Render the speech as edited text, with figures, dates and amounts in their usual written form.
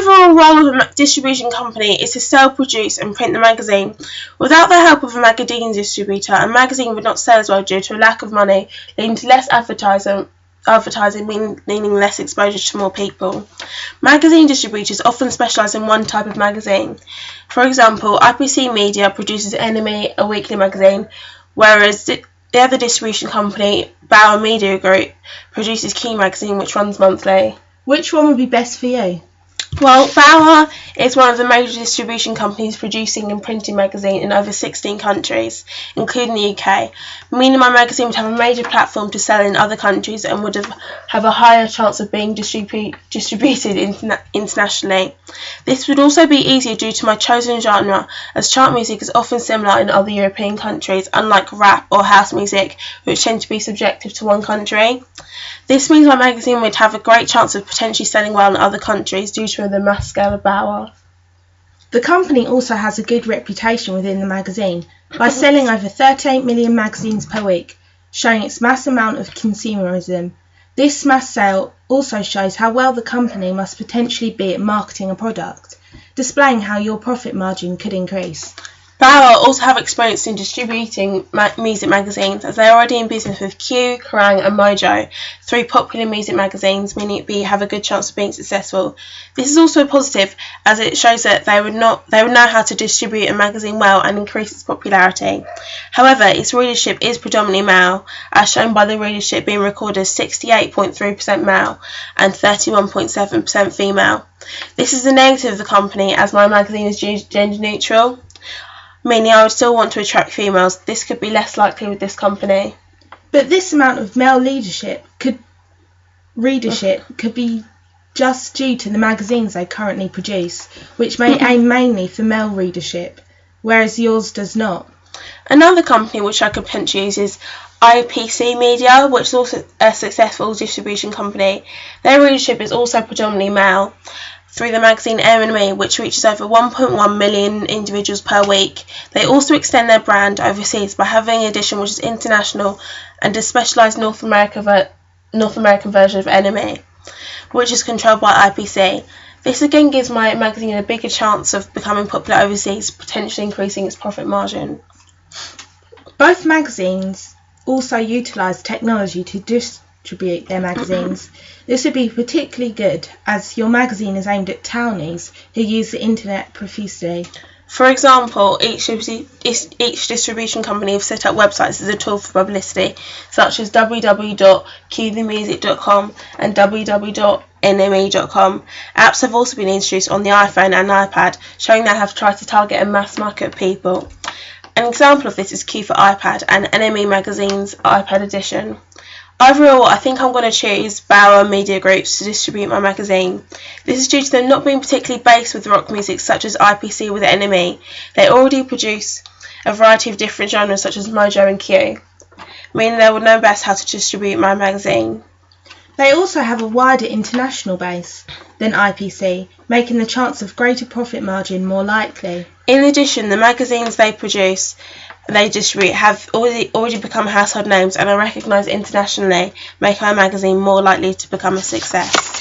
overall role of a distribution company is to sell, produce and print the magazine. Without the help of a magazine distributor, a magazine would not sell as well due to a lack of money, leading to less advertising meaning less exposure to more people. Magazine distributors often specialise in one type of magazine. For example, IPC Media produces Enemy, a weekly magazine, whereas the other distribution company, Bauer Media Group, produces Key magazine, which runs monthly. Which one would be best for you? Well, Bauer is one of the major distribution companies producing and printing magazine in over 16 countries, including the UK, meaning my magazine would have a major platform to sell in other countries and would have a higher chance of being distributed internationally. This would also be easier due to my chosen genre, as chart music is often similar in other European countries, unlike rap or house music, which tend to be subjective to one country. This means my magazine would have a great chance of potentially selling well in other countries due to the mass scale of Bauer. The company also has a good reputation within the magazine by selling over 38 million magazines per week, showing its mass amount of consumerism. This mass sale also shows how well the company must potentially be at marketing a product, displaying how your profit margin could increase. Bauer also have experience in distributing music magazines, as they are already in business with Q, Kerrang and Mojo, three popular music magazines, meaning it have a good chance of being successful. This is also positive, as it shows that they would know how to distribute a magazine well and increase its popularity. However, its readership is predominantly male, as shown by the readership being recorded as 68.3% male and 31.7% female. This is a negative of the company, as my magazine is gender neutral, meaning I would still want to attract females. This could be less likely with this company. But this amount of male readership could be just due to the magazines they currently produce, which may aim mainly for male readership, whereas yours does not. Another company which I could potentially use is IPC Media, which is also a successful distribution company. Their readership is also predominantly male, through the magazine Enemy, which reaches over 1.1 million individuals per week. They also extend their brand overseas by having an edition which is international and a specialised North American version of Enemy, which is controlled by IPC. This again gives my magazine a bigger chance of becoming popular overseas, potentially increasing its profit margin. Both magazines also utilise technology to distribute their magazines. This would be particularly good, as your magazine is aimed at townies who use the internet profusely. For example, each distribution company have set up websites as a tool for publicity, such as www.qthemusic.com and www.nme.com. Apps have also been introduced on the iPhone and iPad, showing they have tried to target a mass market of people. An example of this is Q for iPad and NME Magazine's iPad edition. Overall, I think I'm going to choose Bauer Media Groups to distribute my magazine. This is due to them not being particularly based with rock music such as IPC with Enemy. They already produce a variety of different genres such as Mojo and Q, meaning they would know best how to distribute my magazine. They also have a wider international base than IPC, making the chance of greater profit margin more likely. In addition, the magazines they distribute have already become household names and are recognised internationally, making my magazine more likely to become a success.